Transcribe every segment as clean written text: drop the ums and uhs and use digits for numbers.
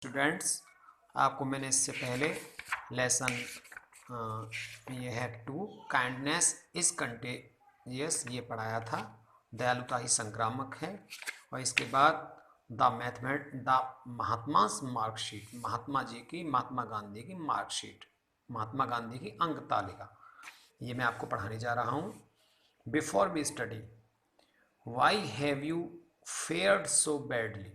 Students, आपको मैंने इससे पहले लेसन ये है 2 काइंडनेस इज कंटेजियस ये पढ़ाया था। दयालुता ही संक्रामक है। और इसके बाद द महात्मास मार्कशीट, महात्मा गांधी की मार्कशीट, महात्मा गांधी की अंक तालिका, ये मैं आपको पढ़ाने जा रहा हूँ। Before we study, why have you fared so badly,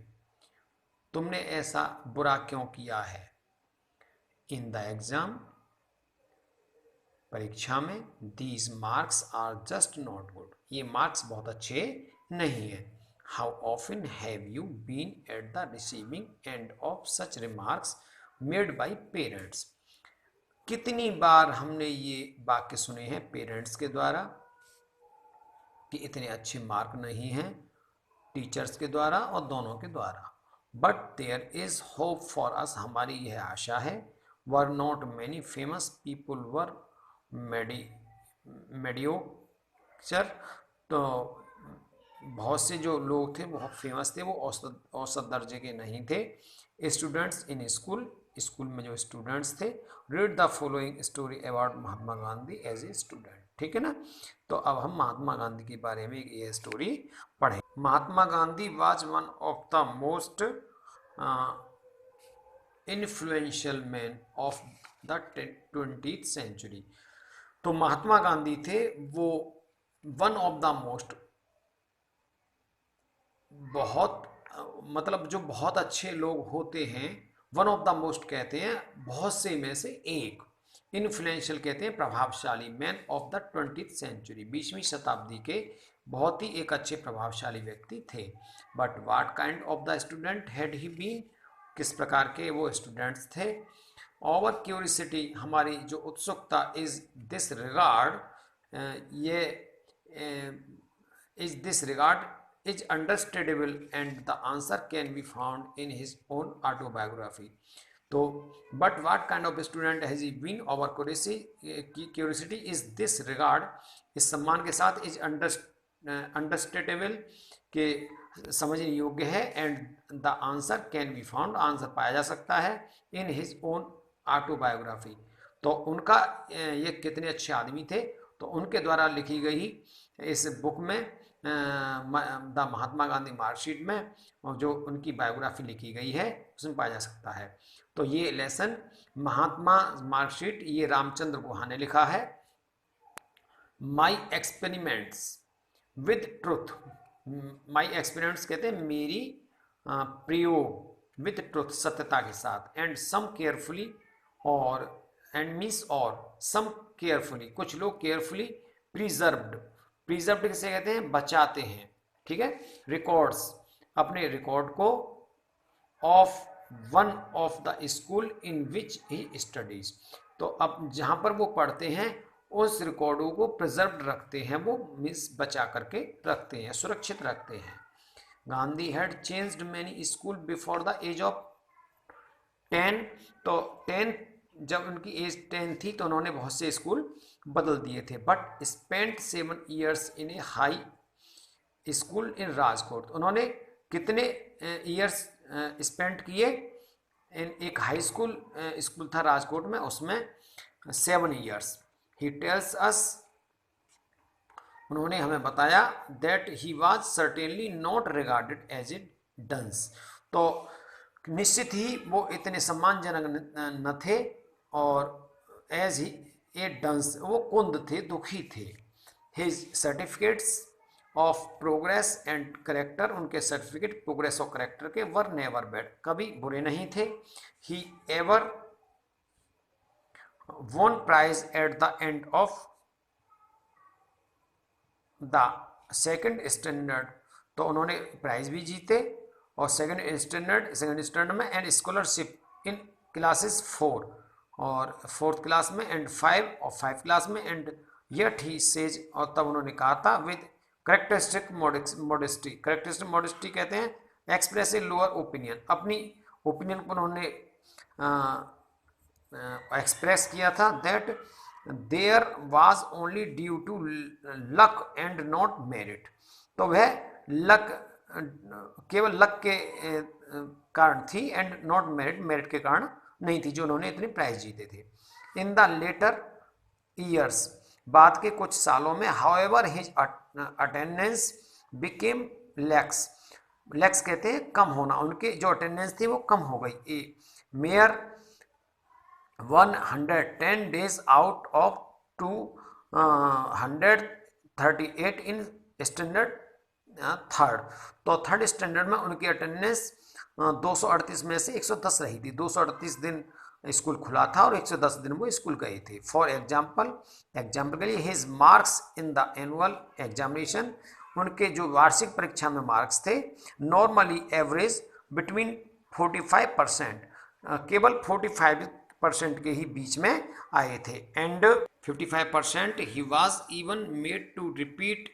तुमने ऐसा बुरा क्यों किया है। इन द एग्जाम, परीक्षा में। These marks are just not good, ये मार्क्स बहुत अच्छे नहीं है। How often have you been at the receiving end of such remarks made by parents, कितनी बार हमने ये वाक्य सुने हैं पेरेंट्स के द्वारा कि इतने अच्छे मार्क नहीं हैं, टीचर्स के द्वारा और दोनों के द्वारा। But there is hope for us, हमारी यह आशा है। Were not many famous people were mediocre, तो बहुत से जो लोग थे बहुत फेमस थे, वो औसत दर्जे के नहीं थे। स्टूडेंट्स इन स्कूल, स्कूल में जो स्टूडेंट्स थे। Read the following story about Mahatma Gandhi as a student, ठीक है ना। तो अब हम महात्मा गांधी के बारे में ये स्टोरी पढ़ें। Mahatma Gandhi was one of the most influential man of the 20th century. तो महात्मा गांधी थे वो वन ऑफ द मोस्ट, बहुत मतलब जो बहुत अच्छे लोग होते हैं, वन ऑफ द मोस्ट कहते हैं बहुत से में से एक, इन्फ्लुएंशियल कहते हैं प्रभावशाली, man of the 20th century, 20वीं शताब्दी के बहुत ही एक अच्छे प्रभावशाली व्यक्ति थे। But what kind of the student had he been, किस प्रकार के वो स्टूडेंट्स थे। ओवर क्यूरियोसिटी, हमारी जो उत्सुकता, इज दिस रिगार्ड, ये is this regard is understandable and the answer can be found in his own autobiography. तो but what kind of student has he been? Our curiosity is this regard, इस सम्मान के साथ is understandable के समझने योग्य है, and the answer can be found, answer पाया जा सकता है in his own autobiography। तो उनका ये कितने अच्छे आदमी थे, तो उनके द्वारा लिखी गई इस बुक में, द महात्मा गांधी मार्कशीट में, और जो उनकी बायोग्राफी लिखी गई है उसमें पाया जा सकता है। तो ये लेसन महात्मा मार्कशीट, ये रामचंद्र गुहा ने लिखा है। My experiments with truth, my experiments कहते हैं मेरी प्रयोग, विद ट्रुथ सत्यता के साथ, एंड सम केयरफुली, और एंड मिस और सम केयरफुली, कुछ लोग केयरफुली, प्रिजर्व्ड, प्रिजर्व्ड किसे कहते हैं, बचाते हैं, ठीक है। रिकॉर्ड्स, अपने रिकॉर्ड को, of one of the school in which he studies, तो अब जहां पर वो पढ़ते हैं उस रिकॉर्डों को प्रिजर्व्ड रखते हैं, वो मिस बचा करके रखते हैं, सुरक्षित रखते हैं। Gandhi had changed many school before the age of 10, तो 10 जब उनकी एज 10 थी तो उन्होंने बहुत से स्कूल बदल दिए थे। But spent 7 years in A high school इन राजकोट, उन्होंने कितने ईयर्स स्पेंड किए इन एक हाई स्कूल, स्कूल था राजकोट में, उसमें 7 years। ही टेल्स अस, उन्होंने हमें बताया, that he was certainly not regarded as a dunce, तो निश्चित ही वो इतने सम्मानजनक न थे, और एज ही ए डंस, वो कुंद थे, दुखी थे। His certificates of progress and character, उनके सर्टिफिकेट प्रोग्रेस और करेक्टर के वर नेवर बैड, कभी बुरे नहीं थे। He ever won prize at the end of the second standard, तो उन्होंने प्राइज भी जीते, और सेकेंड स्टैंडर्ड में, एंड स्कॉलरशिप इन क्लासेस 4, और 4th क्लास में, एंड 5 और 5 क्लास में, एंड यट ही सेज, और तब उन्होंने कहा था, with characteristic modesty, characteristic modesty कहते हैं एक्सप्रेस ए लोअर ओपिनियन, अपनी ओपिनियन को उन्होंने एक्सप्रेस किया था, that there was only due to luck and not merit, तो वह लक, केवल लक के कारण थी, एंड नॉट मेरिट, मेरिट के कारण नहीं थी जो उन्होंने इतने प्राइज जीते थे। इन द लेटर ईयर्स, बाद के कुछ सालों में, however his attendance became lakhs, lakhs कहते हैं कम होना, उनके जो अटेंडेंस थी वो कम हो गई। A mere 110 days out of 238 in standard third, तो थर्ड स्टैंडर्ड में उनकी अटेंडेंस 238 में से 110 रही थी। 238 दिन स्कूल खुला था और 110 दिन वो स्कूल गए थे। फॉर एग्जाम्पल, एग्जाम्पल के लिए, his marks in the annual examination, उनके जो वार्षिक परीक्षा में मार्क्स थे, नॉर्मली एवरेज बिटवीन 45%, केवल 45% के ही बीच में आए थे। And 55% he was even made to repeat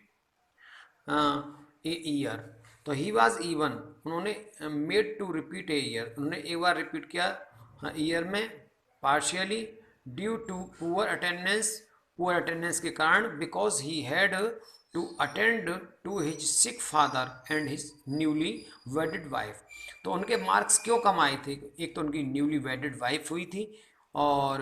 a year, तो ही वॉज इवन, उन्होंने made to repeat a year, उन्होंने एक बार रिपीट किया ईयर में, partially due to poor attendance के कारण, because he had to attend to his sick father and his newly wedded wife. तो उनके मार्क्स क्यों कम आए थे? एक तो उनकी न्यूली वेडेड वाइफ हुई थी और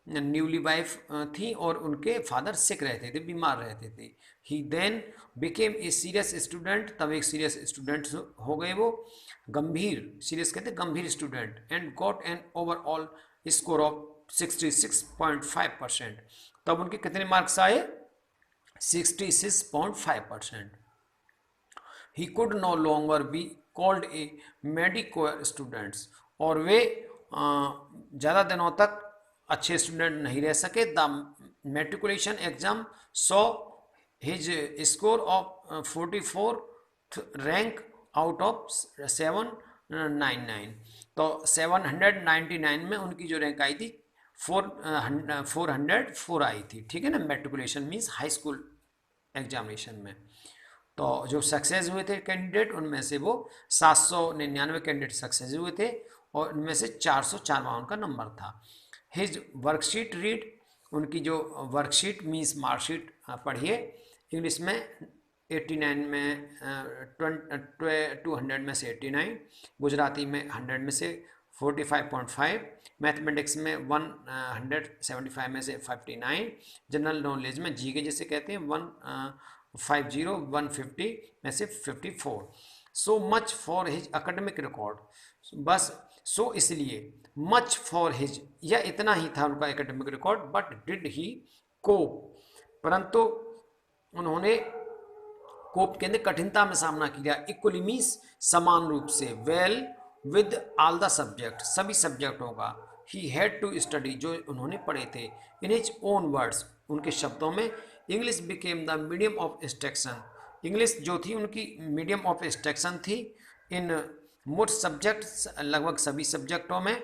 न्यूली वाइफ थी, और उनके फादर सिक रहते थे, बीमार रहते थे। He then became a serious student, तब एक सीरियस स्टूडेंट हो गए वो, गंभीर, सीरियस कहते गंभीर student, and got an overall score of 66.5%। तब उनके कितने मार्क्स आए? 66.5%। He could no longer be called a mediocre students, और वे ज़्यादा दिनों तक अच्छे स्टूडेंट नहीं रह सके। The matriculation exam so his score of 44th rank out of 799, तो 799 में उनकी जो रैंक आई थी 404 आई थी, ठीक है ना। Matriculation means high school examination में। तो जो सक्सेस हुए थे कैंडिडेट, उनमें से वो 799 कैंडिडेट सक्सेस हुए थे, और उनमें से 404वां उनका नंबर था। हिज वर्कशीट रीड, उनकी जो वर्कशीट मीन्स मार्कशीट पढ़िए। इंग्लिश में 89 में 200 में से 89, गुजराती में 100 में से 45.5, मैथमेटिक्स में 175 में से 59, जनरल नॉलेज में जी के जैसे कहते हैं 150 में से 54। So much for his academic record, बस सो इसलिए, मच फॉर हिज, यह इतना ही था उनका academic record. But did he cope, परंतु उन्होंने कोप के अंदर कठिनता में सामना किया। इक्वली मीन्स समान रूप से, well with all the subject, सभी सब्जेक्टों का। ही हैड टू स्टडी, जो उन्होंने पढ़े थे। इन हिज ओन वर्ड्स, उनके शब्दों में, English became the medium of instruction, English जो थी उनकी मीडियम ऑफ इंस्ट्रक्शन थी इन मोस्ट सब्जेक्ट्स, लगभग सभी सब्जेक्टों में,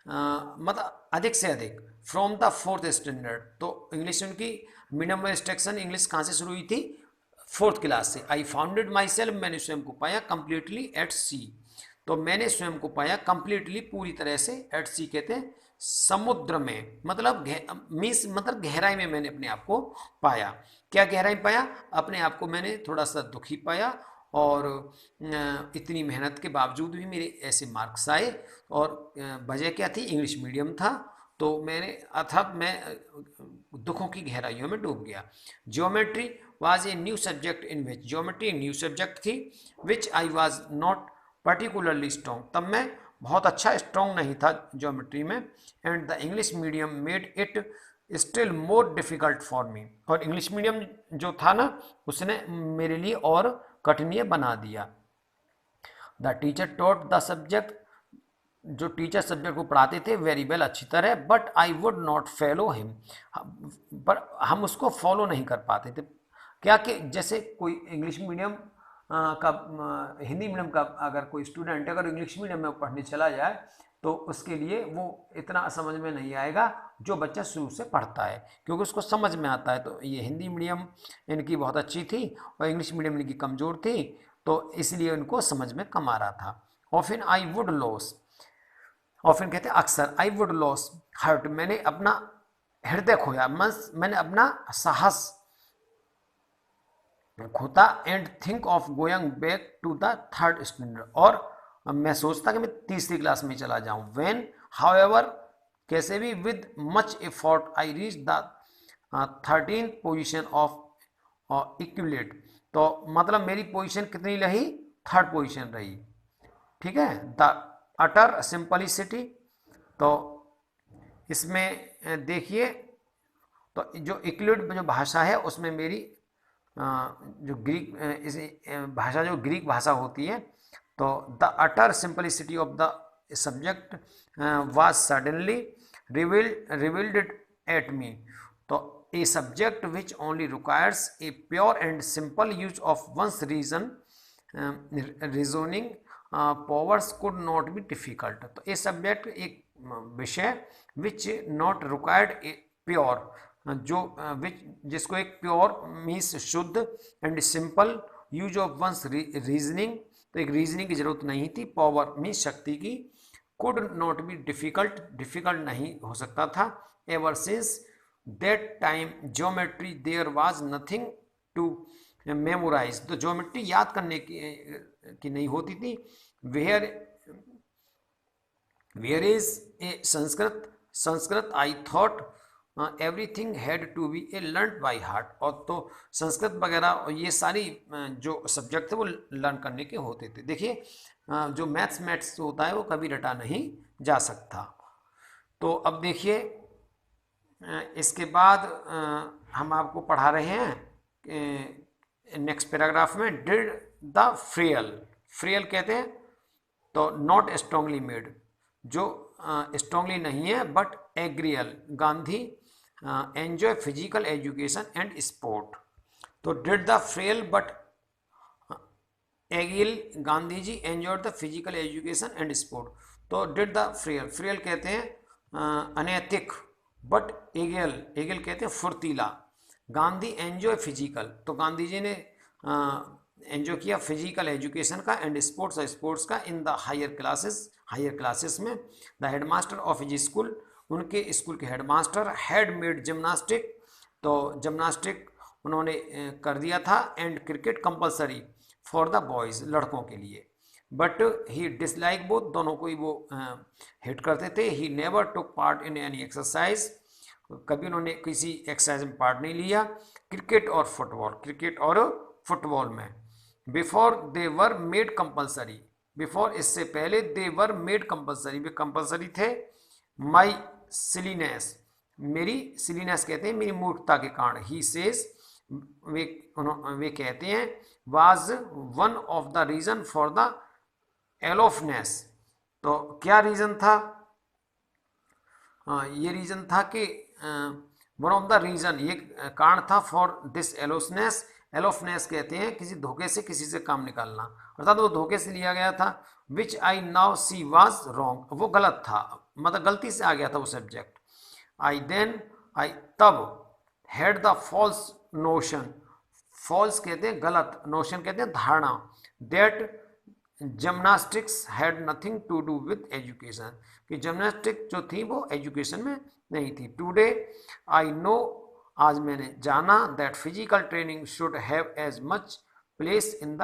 मतलब अधिक से अधिक। फ्रॉम द 4th स्टैंडर्ड, तो इंग्लिश उनकी मीडियम ऑफ इंस्ट्रक्शन इंग्लिश कहाँ से शुरू हुई थी? 4th क्लास से। आई फाउंडेड माई सेल्फ, मैंने स्वयं को पाया, कंप्लीटली एट सी, तो मैंने स्वयं को पाया कंप्लीटली, पूरी तरह से, एट सी कहते हैं समुद्र में, मतलब मीन्स मतलब गहराई में मैंने अपने आप को पाया। क्या गहराई पाया? अपने आप को मैंने थोड़ा सा दुखी पाया, और इतनी मेहनत के बावजूद भी मेरे ऐसे मार्क्स आए, और वजह क्या थी? इंग्लिश मीडियम था, तो मैंने अथक मैं दुखों की गहराइयों में डूब गया। Geometry was a new subject in which, geometry new subject थी, which I was not particularly strong, तब मैं बहुत अच्छा स्ट्रॉन्ग नहीं था ज्योमेट्री में। And the English medium made it still more difficult for me, और इंग्लिश मीडियम जो था ना, उसने मेरे लिए और कठिन बना दिया। The teacher taught the subject, जो टीचर सब्जेक्ट को पढ़ाते थे वेरी वेल, अच्छी तरह, but I would not follow him, पर हम उसको फॉलो नहीं कर पाते थे। क्या कि जैसे कोई इंग्लिश मीडियम का, हिंदी मीडियम का अगर कोई स्टूडेंट अगर इंग्लिश मीडियम में पढ़ने चला जाए, तो उसके लिए वो इतना समझ में नहीं आएगा जो बच्चा शुरू से पढ़ता है, क्योंकि उसको समझ में आता है। तो ये हिंदी मीडियम इनकी बहुत अच्छी थी और इंग्लिश मीडियम इनकी कमज़ोर थी, तो इसलिए उनको समझ में कम आ रहा था। Often I would loss, often कहते हैं अक्सर, आई वुड लॉस हर्ट, मैंने अपना हृदय खोया, मैंने अपना साहस खोता, and think of going back to the 3rd standard, और मैं सोचता कि मैं तीसरी क्लास में चला जाऊं। व्हेन हाउएवर, कैसे भी, with much effort I reach the 13th position of Euclid. तो मतलब मेरी पोजीशन कितनी रही, थर्ड पोजीशन रही, ठीक है। द अटर सिंपलिसिटी, तो इसमें देखिए, तो जो इक्विलेट जो भाषा है उसमें मेरी जो ग्रीक इस भाषा जो ग्रीक भाषा होती है, तो the utter simplicity of the subject was suddenly revealed at me. तो a subject which only requires a pure and simple use of one's reasoning powers could not be difficult. तो a subject एक विषय which not required a pure, जो which जिसको एक pure means शुद्ध and simple use of one's reasoning, तो एक reasoning की जरूरत नहीं थी, पावर मीन्स शक्ति की, could not be difficult, difficult नहीं हो सकता था। Ever since that time geometry there was nothing to memorise, तो ज्योमेट्री याद करने की नहीं होती थी। Where is a Sanskrit I thought everything had to be a learn by heart. और तो संस्कृत वगैरह और ये सारी जो सब्जेक्ट थे वो लर्न करने के होते थे। देखिए जो मैथ्स होता है वो कभी रटा नहीं जा सकता। तो अब देखिए इसके बाद हम आपको पढ़ा रहे हैं नेक्स्ट पैराग्राफ में, डिड द फ्रियल कहते हैं तो नॉट स्ट्रांगली मेड, जो स्ट्रांगली नहीं है but agile, Gandhi enjoy physical education and sport. तो did the frail but agile, Gandhi ji enjoyed the physical education and sport. तो डिड द फ्रेल कहते हैं अनैतिक, बट एगिल कहते हैं फुर्तीला। गांधी एंजॉय फिजिकल, तो गांधी जी ने एंजॉय किया फिजिकल एजुकेशन का एंड स्पोर्ट्स का इन द हायर क्लासेस में। The headmaster of his school, उनके स्कूल के हेडमास्टर हैड मेड जिम्नास्टिक, तो जिम्नास्टिक उन्होंने कर दिया था, and cricket compulsory for the boys, लड़कों के लिए। बट ही डिसलाइक बोथ, दोनों को ही वो हिट करते थे। He never took part in any exercise, कभी उन्होंने किसी एक्सरसाइज में पार्ट नहीं लिया। क्रिकेट और फुटबॉल में। Before they were made compulsory, before इससे पहले, दे वर मेड कंपलसरी, वे कंपलसरी थे। माई सिलीनेस, मेरी सिलीनेस कहते हैं मेरी मूर्खता के कारण। ही सेज, वे कहते हैं, was one of the reason for the aloofness. तो क्या रीजन था, ये रीजन था कि वन ऑफ द रीजन, ये कारण था, फॉर दिस एलोफनेस कहते हैं किसी धोखे से किसी से काम निकालना, अर्थात वो धोखे से लिया गया था। Which I now see was wrong, वो गलत था, मतलब गलती से आ गया था वो सब्जेक्ट। आई तब had the false notion, false कहते हैं गलत, नोशन कहते हैं धारणा, that gymnastics had nothing to do with education, कि जिम्नास्टिक जो थी वो एजुकेशन में नहीं थी। टुडे आई नो, आज मैंने जाना, that physical training should have as much place in the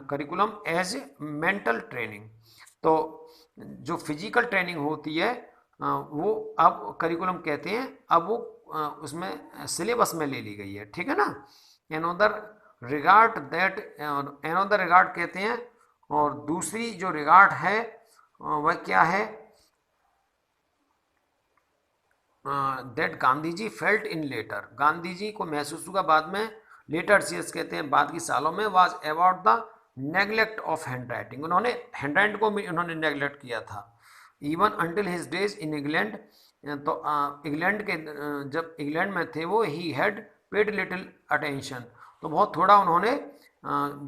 curriculum as mental training. तो जो फिजिकल ट्रेनिंग होती है वो अब करिकुलम कहते हैं, अब वो उसमें सिलेबस में ले ली गई है, ठीक है ना। Another regard that, another regard कहते हैं, और दूसरी जो रिगार्ड है वह क्या है, that Gandhi ji felt in later, Gandhi ji को महसूस हुआ बाद में, लेटर सीएस कहते हैं बाद की सालों में, was about the neglect of hand writing, उन्होंने हैंड राइटिंग को भी उन्होंने नेग्लेक्ट किया था। Even until his days in England, तो इंग्लैंड के जब इंग्लैंड में थे वो, he had paid little attention, तो बहुत थोड़ा उन्होंने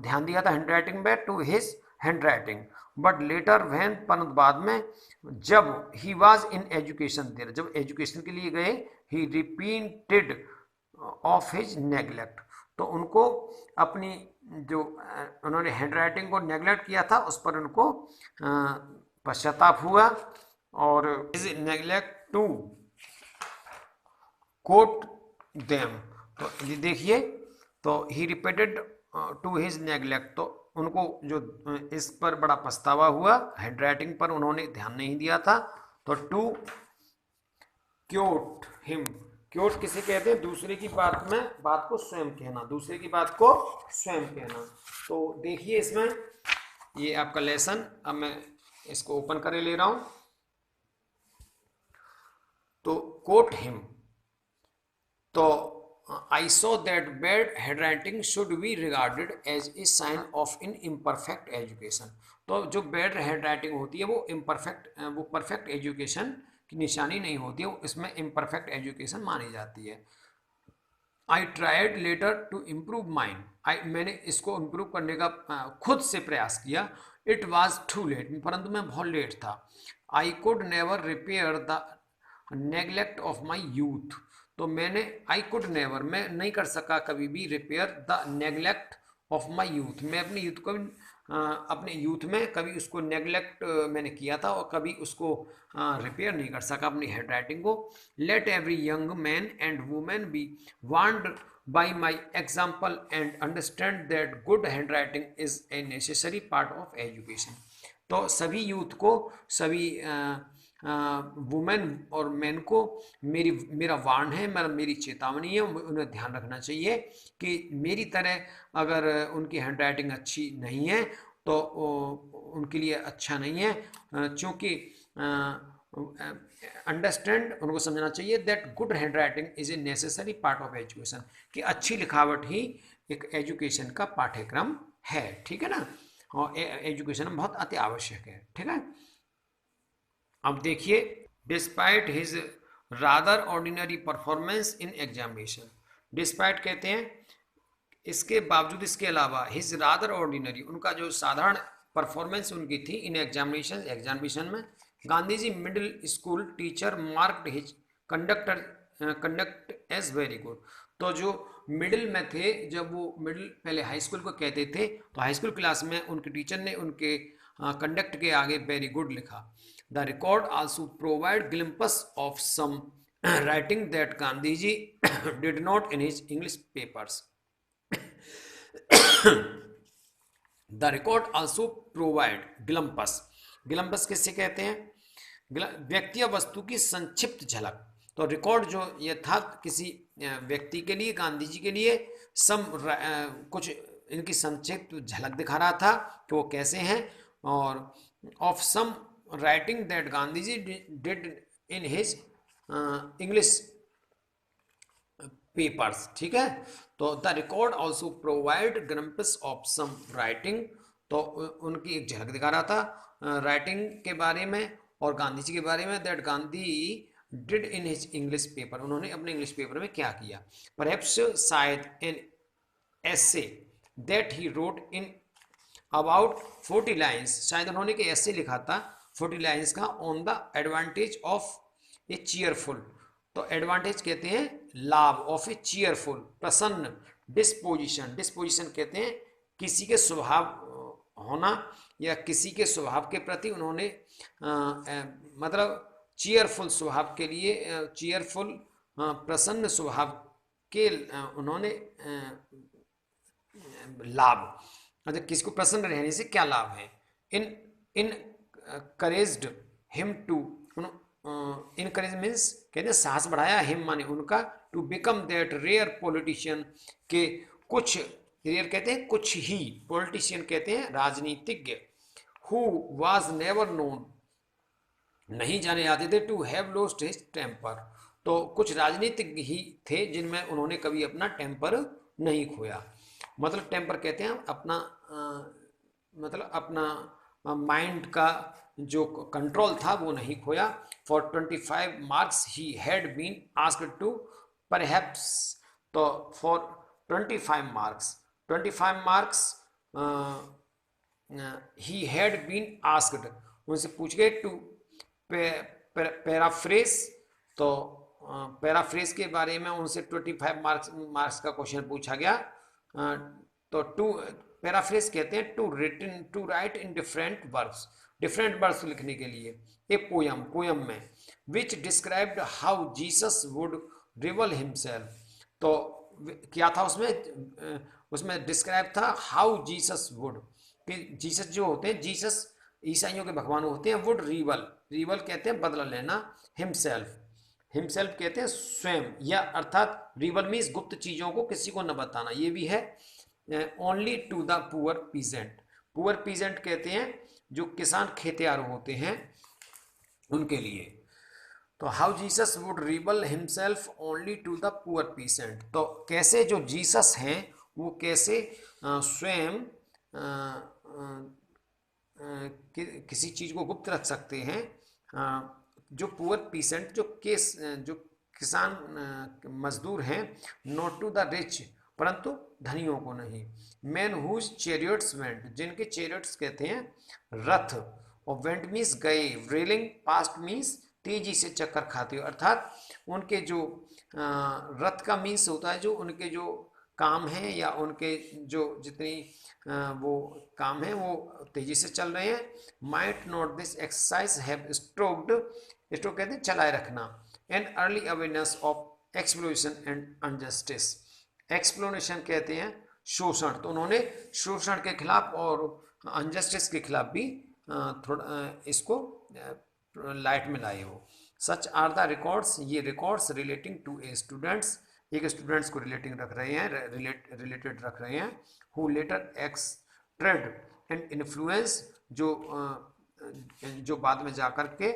ध्यान दिया था हैंड राइटिंग में, to his hand writing. But later when, परंतु बाद में, जब ही वॉज इन एजुकेशन देर, जब एजुकेशन के लिए गए, ही रिपीटेड ऑफ हिज नेग्लेक्ट, तो उनको अपनी जो उन्होंने हैंड राइटिंग को नेग्लेक्ट किया था उस पर उनको पश्चाताप हुआ, और his neglect to quote them, तो ये देखिए, तो he repeated to his neglect, तो उनको जो इस पर बड़ा पछतावा हुआ, हैंडराइटिंग पर उन्होंने ध्यान नहीं दिया था। तो टू क्योट हिम, क्योट किसे कहते हैं, दूसरे की बात को स्वयं कहना, दूसरे की बात को स्वयं कहना। तो देखिए इसमें ये आपका लेसन, अब मैं इसको ओपन करे ले रहा हूं। तो कोट हिम, तो I saw that bad handwriting should be regarded as a sign of in imperfect education. तो जो बैड हैंडराइटिंग होती है वो परफेक्ट एजुकेशन की निशानी नहीं होती है, इसमें इम्परफेक्ट एजुकेशन मानी जाती है। I tried later to improve mind, मैंने इसको इम्प्रूव करने का खुद से प्रयास किया। इट वॉज टू लेट, परंतु मैं बहुत लेट था। I could never repair the neglect of my youth, तो मैंने आई कुड नेवर, मैं नहीं कर सका कभी भी, repair the neglect of my youth, मैं अपने यूथ को अपने यूथ में कभी उसको नेग्लेक्ट मैंने किया था और कभी उसको रिपेयर नहीं कर सका अपनी हैंड राइटिंग को। Let every young man and women be warned by my example and understand that good hand writing is a necessary part of education. तो सभी यूथ को, सभी वुमेन और मैन को मेरा वार्न है, मेरी चेतावनी है, उन्हें ध्यान रखना चाहिए कि मेरी तरह अगर उनकी हैंड राइटिंग अच्छी नहीं है तो उनके लिए अच्छा नहीं है, क्योंकि अंडरस्टैंड, उनको समझना चाहिए that good hand writing is a necessary part of education, कि अच्छी लिखावट ही एक एजुकेशन का पाठ्यक्रम है, ठीक है ना, और एजुकेशन में बहुत अति आवश्यक है, ठीक है। अब देखिए, despite his rather ordinary performance in examination, despite कहते हैं इसके बावजूद, इसके अलावा, हिज रादर ऑर्डिनरी, उनका जो साधारण परफॉर्मेंस उनकी थी इन एग्जामिनेशन में, Gandhi ji middle school teacher marked his conduct as very good. तो जो मिडिल में थे, जब वो मिडिल पहले हाई स्कूल को कहते थे, तो हाई स्कूल क्लास में उनके टीचर ने उनके कंडक्ट के आगे वेरी गुड लिखा। The record also provide glimpse of some writing that Gandhi ji did not in his English papers. The record also provide glimpse, glimpse किससे कहते हैं, व्यक्ति या वस्तु की संक्षिप्त झलक। तो रिकॉर्ड जो ये था किसी व्यक्ति के लिए, गांधी जी के लिए, कुछ इनकी संक्षिप्त झलक दिखा रहा था कि वो कैसे हैं, और of some writing that Gandhi ji did in his English papers, ठीक है। तो the record also provide glimpse of some writing, तो उनकी एक झलक दिखा रहा था राइटिंग के बारे में और गांधी जी के बारे में, that Gandhi did in his English paper, उन्होंने अपने इंग्लिश पेपर में क्या किया। परहैप्स शायद an essay that he wrote in about 40 lines, शायद उन्होंने एक ऐसे लिखा था 40 लाइन्स का, on the advantage of A cheerful. तो एडवांटेज कहते हैं लाभ, ऑफ ए चीयरफुल, प्रसन्न, डिस्पोजिशन, डिस्पोजिशन कहते हैं किसी के स्वभाव होना या किसी के स्वभाव के प्रति उन्होंने मतलब चीयरफुल स्वभाव के लिए, चीयरफुल प्रसन्न स्वभाव के उन्होंने लाभ, मतलब किसी को प्रसन्न रहने से क्या लाभ है। Encouraged him to, encourage means कहते हैं साहस बढ़ाया, हिम माने उनका, to become that rare politician, के कुछ, रेयर कहते हैं कुछ ही, पॉलिटिशियन कहते हैं राजनीतिज्ञ, हु वाज नेवर नोन, नहीं जाने जाते थे, to have lost his temper, तो कुछ राजनीतिज्ञ ही थे जिनमें उन्होंने कभी अपना टेम्पर नहीं खोया। मतलब टेम्पर कहते हैं अपना मतलब अपना माइंड का जो कंट्रोल था वो नहीं खोया। For 25 marks he had been asked to perhaps, तो for 25 marks he had been asked, उनसे पूछ गए टू पैराफ्रेज, तो पैराफ्रेज के बारे में उनसे 25 मार्क्स का क्वेश्चन पूछा गया। तो टू पैराफ्रेज कहते हैं to write in different verbs लिखने के लिए, ए पोयम में, which described how Jesus would reveal himself. तो क्या था उसमें, उसमें डिस्क्राइब था हाउ जीसस वुड, कि जीसस जो होते हैं, जीसस ईसाइयों के भगवान होते हैं, वुड रिवल, रिवल कहते हैं बदला लेना, हिमसेल्फ, हिमसेल्फ कहते हैं स्वयं, या अर्थात रिवल मीन्स गुप्त चीजों को किसी को न बताना, ये भी है। Only to the poor peasant, poor peasant कहते हैं जो किसान खेतियार होते हैं उनके लिए। तो हाउ जीसस वुड रिबल himself only to the poor peasant, तो कैसे जो जीसस हैं वो कैसे स्वयं किसी चीज को गुप्त रख सकते हैं, जो पुअर पीसेंट, जो किसान मजदूर हैं, नॉट टू द रिच, परंतु धनियों को नहीं, मैन हुज चैरियट्स वेंट, जिनके चैरियट्स कहते हैं रथ, और वेंट मीन्स गए, रेलिंग पास्ट मीन्स तेजी से चक्कर खाते हो, अर्थात उनके जो रथ का मीन्स होता है जो उनके जो काम है या उनके जो जितनी वो काम है वो तेजी से चल रहे हैं। Might not this exercise have stroked, stroke कहते हैं चलाए रखना, an early awareness of exploration and injustice, exploration कहते हैं शोषण, तो उन्होंने शोषण के खिलाफ और अनजस्टिस के खिलाफ भी थोड़ा इसको लाइट में लाए हो। सच आर द रिकॉर्ड्स, ये records relating to a students, एक स्टूडेंट्स को रिलेटिंग रख रहे हैं, रिलेटेड रख रहे हैं, हु लेटर एक्सट्रेड एंड इन्फ्लुएंस, जो बाद में जाकर के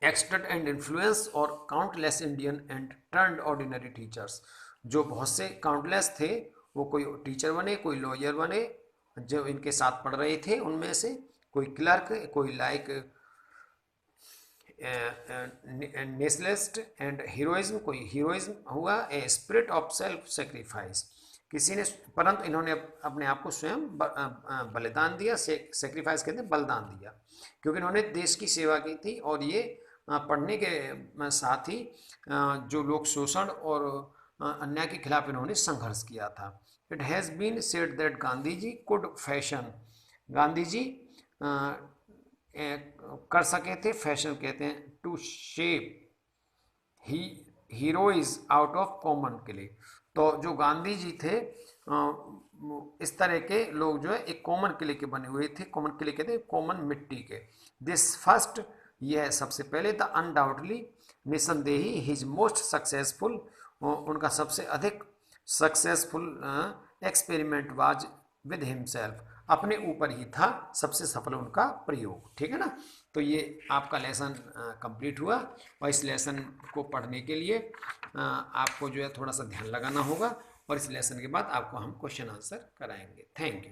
एक्सट्रेड एंड इन्फ्लुएंस और countless Indian and turned ordinary teachers, जो बहुत से काउंटलेस थे वो कोई टीचर बने, कोई लॉयर बने, जो इनके साथ पढ़ रहे थे उनमें से कोई क्लर्क, कोई लाइक नेशनलिस्ट एंड हीरोइज्म, कोई हीरोइज्म हुआ, a spirit of self sacrifice, किसी ने, परंतु इन्होंने अपने आप को स्वयं बलिदान दिया, सेक्रीफाइस कहते हैं बलिदान दिया, क्योंकि इन्होंने देश की सेवा की थी, और ये पढ़ने के साथ ही जो लोग शोषण और अन्याय के खिलाफ इन्होंने संघर्ष किया था। It has been said that Gandhi ji could fashion, Gandhi ji कर सके थे, फैशन कहते हैं to shape heroes out of common के लिए, तो जो गांधी जी थे इस तरह के लोग जो है एक कॉमन किले के बने हुए थे, कॉमन किले कहते हैं कॉमन मिट्टी के। दिस फर्स्ट, यह सबसे पहले, द अनडाउटली, निसंदेही, हिज मोस्ट सक्सेसफुल, उनका सबसे अधिक successful experiment was with himself, अपने ऊपर ही था सबसे सफल उनका प्रयोग। ठीक है ना, तो ये आपका लेसन कंप्लीट हुआ, और इस लेसन को पढ़ने के लिए आपको जो है थोड़ा सा ध्यान लगाना होगा, और इस लेसन के बाद आपको हम क्वेश्चन आंसर कराएंगे। Thank you.